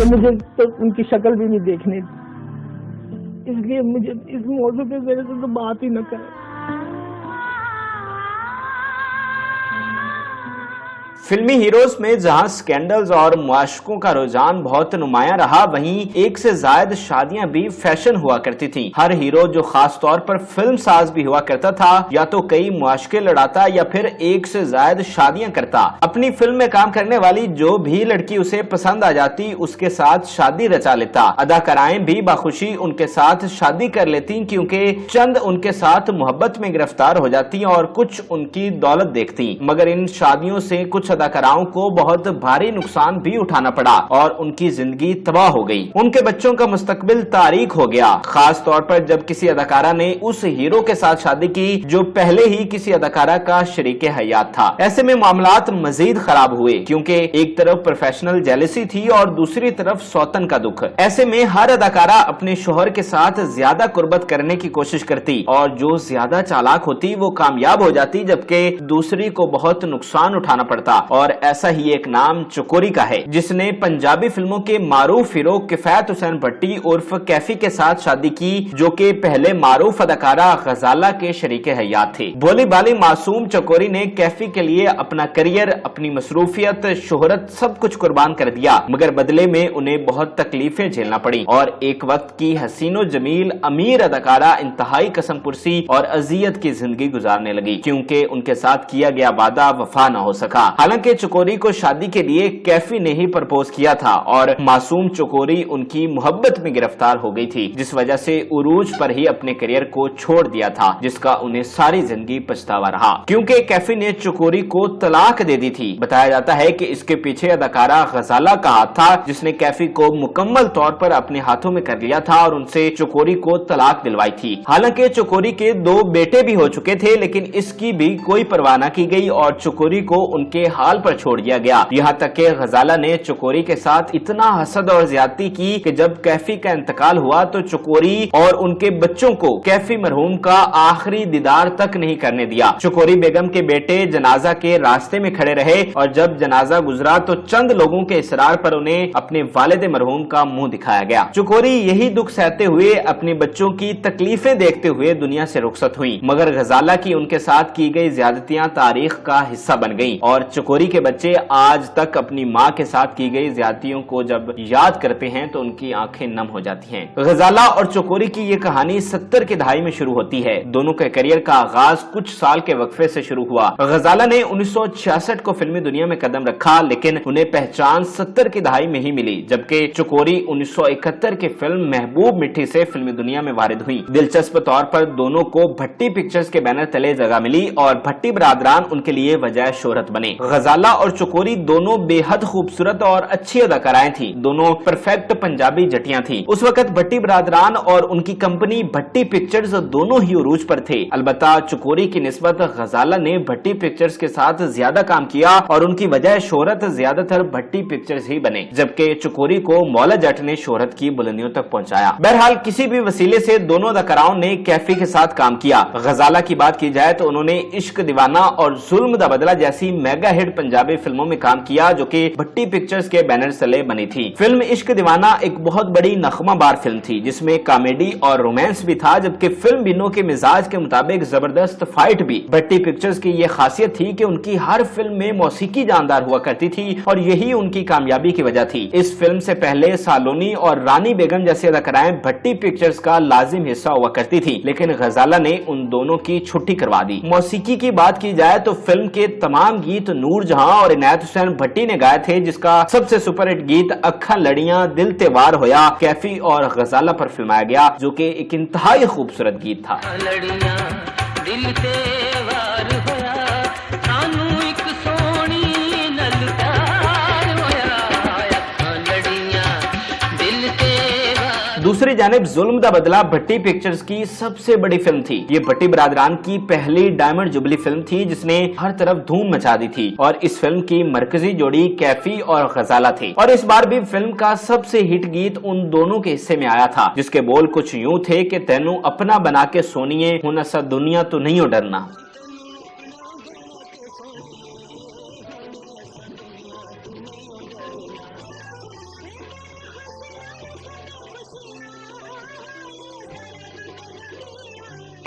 کہ مجھے تو ان کی شکل بھی نہیں دیکھنے دی، اس لیے مجھے اس موضوع پہ میرے سے تو بات ہی نہ کرے۔ فلمی ہیروز میں جہاں سکینڈلز اور معاشقوں کا رجحان بہت نمایاں رہا، وہیں ایک سے زائد شادیاں بھی فیشن ہوا کرتی تھیں۔ ہر ہیرو جو خاص طور پر فلم ساز بھی ہوا کرتا تھا یا تو کئی معاشقے لڑاتا یا پھر ایک سے زائد شادیاں کرتا۔ اپنی فلم میں کام کرنے والی جو بھی لڑکی اسے پسند آ جاتی اس کے ساتھ شادی رچا لیتا۔ اداکارائیں بھی بخوشی ان کے ساتھ شادی کر لیتی، کیونکہ چند ان کے ساتھ محبت میں گرفتار ہو جاتی اور کچھ ان کی دولت دیکھتی۔ مگر ان شادیوں سے کچھ اداکاراؤں کو بہت بھاری نقصان بھی اٹھانا پڑا اور ان کی زندگی تباہ ہو گئی، ان کے بچوں کا مستقبل تاریک ہو گیا، خاص طور پر جب کسی اداکارہ نے اس ہیرو کے ساتھ شادی کی جو پہلے ہی کسی اداکارہ کا شریک حیات تھا۔ ایسے میں معاملات مزید خراب ہوئے، کیونکہ ایک طرف پروفیشنل جیلسی تھی اور دوسری طرف سوتن کا دکھ۔ ایسے میں ہر اداکارہ اپنے شوہر کے ساتھ زیادہ قربت کرنے کی کوشش کرتی اور جو زیادہ چالاک ہوتی وہ کامیاب ہو جاتی، جبکہ دوسری کو بہت نقصان اٹھانا پڑتا۔ اور ایسا ہی ایک نام چکوری کا ہے، جس نے پنجابی فلموں کے معروف ہیرو کفایت حسین بھٹی عرف کیفی کے ساتھ شادی کی، جو کہ پہلے معروف اداکارہ غزالہ کے شریک حیات تھے۔ بھولی بالی معصوم چکوری نے کیفی کے لیے اپنا کریئر، اپنی مصروفیت، شہرت سب کچھ قربان کر دیا، مگر بدلے میں انہیں بہت تکلیفیں جھیلنا پڑی اور ایک وقت کی حسین و جمیل امیر اداکارہ انتہائی قسم پرسی اور اذیت کی زندگی گزارنے لگی، کیونکہ ان کے ساتھ کیا گیا وعدہ وفا نہ ہو سکا۔ حالانکہ چکوری کو شادی کے لیے کیفی نے ہی پرپوز کیا تھا اور معصوم چکوری ان کی محبت میں گرفتار ہو گئی تھی، جس وجہ سے عروج پر ہی اپنے کریئر کو چھوڑ دیا تھا، جس کا انہیں ساری زندگی پچھتاوا رہا، کیونکہ کیفی نے چکوری کو طلاق دے دی تھی۔ بتایا جاتا ہے کہ اس کے پیچھے اداکارہ غزالہ کا ہاتھ تھا، جس نے کیفی کو مکمل طور پر اپنے ہاتھوں میں کر لیا تھا اور ان سے چکوری کو طلاق دلوائی تھی۔ حالانکہ چکوری کے 2 بیٹے بھی ہو چکے تھے، لیکن اس کی بھی کوئی پرواہ نہ کی گئی اور چکوری کو ان کے حال پر چھوڑ دیا گیا، یہاں تک کہ غزالہ نے چکوری کے ساتھ اتنا حسد اور زیادتی کی کہ جب کیفی کا انتقال ہوا تو چکوری اور ان کے بچوں کو کیفی مرحوم کا آخری دیدار تک نہیں کرنے دیا۔ چکوری بیگم کے بیٹے جنازہ کے راستے میں کھڑے رہے اور جب جنازہ گزرا تو چند لوگوں کے اصرار پر انہیں اپنے والد مرحوم کا منہ دکھایا گیا۔ چکوری یہی دکھ سہتے ہوئے اپنے بچوں کی تکلیفیں دیکھتے ہوئے دنیا سے رخصت ہوئی، مگر غزالہ کی ان کے ساتھ کی گئی زیادتیاں تاریخ کا حصہ بن گئیں اور چکوری کے بچے آج تک اپنی ماں کے ساتھ کی گئی زیادتیوں کو جب یاد کرتے ہیں تو ان کی آنکھیں نم ہو جاتی ہیں۔ غزالہ اور چکوری کی یہ کہانی 70 کی دہائی میں شروع ہوتی ہے۔ دونوں کے کریئر کا آغاز کچھ سال کے وقفے سے شروع ہوا۔ غزالہ نے 1966 کو فلمی دنیا میں قدم رکھا، لیکن انہیں پہچان 70 کی دہائی میں ہی ملی، جبکہ چکوری 1971 کی فلم محبوب مٹھی سے فلمی دنیا میں وارد ہوئی۔ دلچسپ طور پر دونوں کو بھٹی پکچرز کے بینر تلے جگہ ملی اور بھٹی برادران ان کے لیے وجہ شہرت بنے۔ غزالہ اور چکوری دونوں بے حد خوبصورت اور اچھی اداکارائیں تھیں، دونوں پرفیکٹ پنجابی جٹیاں تھیں۔ اس وقت بھٹی برادران اور ان کی کمپنی بھٹی پکچرز دونوں ہی عروج پر تھے۔ البتہ چکوری کی نسبت غزالہ نے بھٹی پکچرز کے ساتھ زیادہ کام کیا اور ان کی وجہ شہرت زیادہ تر بھٹی پکچرز ہی بنے، جبکہ چکوری کو مولا جٹ نے شہرت کی بلندیوں تک پہنچایا۔ بہرحال کسی بھی وسیلے سے دونوں اداکاراؤں نے کیفی کے ساتھ کام کیا۔ غزالہ کی بات کی جائے تو انہوں نے عشق دیوانہ اور ظلم دا بدلہ جیسی میگا ہٹ پنجابی فلموں میں کام کیا جو کہ بھٹی پکچرز کے بینر تلے بنی تھی۔ فلم عشق دیوانہ ایک بہت بڑی نغمہ بار فلم تھی جس میں کامیڈی اور رومانس بھی تھا، جبکہ فلم بینوں کے مزاج کے مطابق زبردست فائٹ بھی۔ بھٹی پکچرز کی یہ خاصیت تھی کہ ان کی ہر فلم میں موسیقی جاندار ہوا کرتی تھی اور یہی ان کی کامیابی کی وجہ تھی۔ اس فلم سے پہلے سالونی اور رانی بیگم جیسے اداکارائیں بھٹی پکچرز کا لازم حصہ ہوا کرتی تھی، لیکن غزالہ نے ان دونوں کی چھٹی کروا دی۔ موسیقی کی بات کی جائے تو فلم کے تمام گیت نور جہاں اور عنایت حسین بھٹی نے گائے تھے، جس کا سب سے سپر ہٹ گیت اکھاں لڑیاں دل تے وار ہویا کیفی اور غزالہ پر فلمایا گیا، جو کہ ایک انتہائی خوبصورت گیت تھا۔ دوسری جانب ظلم دا بدلہ بھٹی پکچرز کی سب سے بڑی فلم تھی۔ یہ بھٹی برادران کی پہلی ڈائمنڈ جبلی فلم تھی جس نے ہر طرف دھوم مچا دی تھی اور اس فلم کی مرکزی جوڑی کیفی اور غزالہ تھی، اور اس بار بھی فلم کا سب سے ہٹ گیت ان دونوں کے حصے میں آیا تھا، جس کے بول کچھ یوں تھے کہ تینوں اپنا بنا کے سونیے ہن اسا دنیا تو نہیں ہو ڈرنا۔